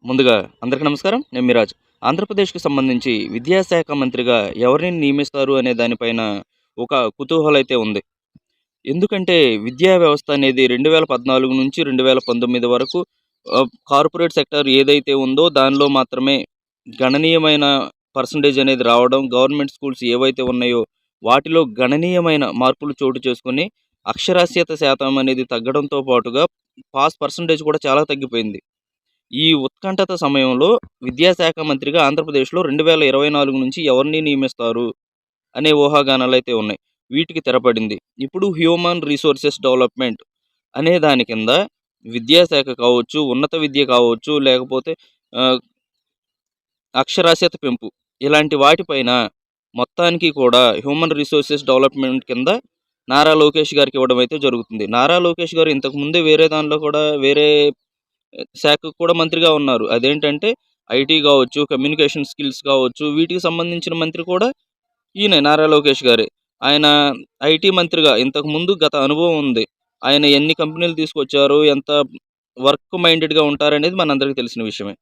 ముందుగా అందరికీ నమస్కారం. నేను మిరాజ్. ఆంధ్రప్రదేశ్‌కి సంబంధించి విద్యాశాఖ మంత్రిగా ఎవరిని నియమిస్తారు అనే దానిపైన ఒక కుతూహలైతే ఉంది. ఎందుకంటే విద్యా వ్యవస్థ అనేది 2014 నుంచి 2019 వరకు కార్పొరేట్ సెక్టార్ ఏదైతే ఉందో దానిలో మాత్రమే గణనీయమైన పర్సెంటేజ్ అనేది రావడం, గవర్నమెంట్ స్కూల్స్ ఏవైతే ఉన్నాయో వాటిలో గణనీయమైన మార్పులు చోటు చేసుకొని అక్షరాస్యత శాతం అనేది తగ్గడంతో పాటుగా పాస్ పర్సెంటేజ్ కూడా చాలా తగ్గిపోయింది. ఈ ఉత్కంఠత సమయంలో విద్యాశాఖ మంత్రిగా ఆంధ్రప్రదేశ్‌లో 2024 నుంచి ఎవరిని నియమిస్తారు అనే ఊహాగానాలైతే ఉన్నాయి. వీటికి తెరపడింది. ఇప్పుడు హ్యూమన్ రిసోర్సెస్ డెవలప్‌మెంట్ అనే దాని కింద విద్యాశాఖ కావచ్చు, ఉన్నత విద్య కావచ్చు, లేకపోతే ఆహ్, అక్షరాస్యత పెంపు ఇలాంటి వాటిపైన మొత్తానికి కూడా హ్యూమన్ రిసోర్సెస్ డెవలప్‌మెంట్ కింద నారా లోకేష్ గారికి ఇవ్వడం అయితే జరుగుతుంది. నారా లోకేష్ గారు ఇంతకు ముందే వేరే దానిలో కూడా వేరే శాఖకు కూడా మంత్రిగా ఉన్నారు. అదేంటంటే ఐటీ కావచ్చు, కమ్యూనికేషన్ స్కిల్స్ కావచ్చు, వీటికి సంబంధించిన మంత్రి కూడా ఈయనే నారా లోకేష్ గారే. ఆయన ఐటీ మంత్రిగా ఇంతకుముందు గత అనుభవం ఉంది. ఆయన ఎన్ని కంపెనీలు తీసుకొచ్చారు, ఎంత వర్క్ మైండెడ్‌గా ఉంటారనేది మనందరికీ తెలిసిన విషయమే.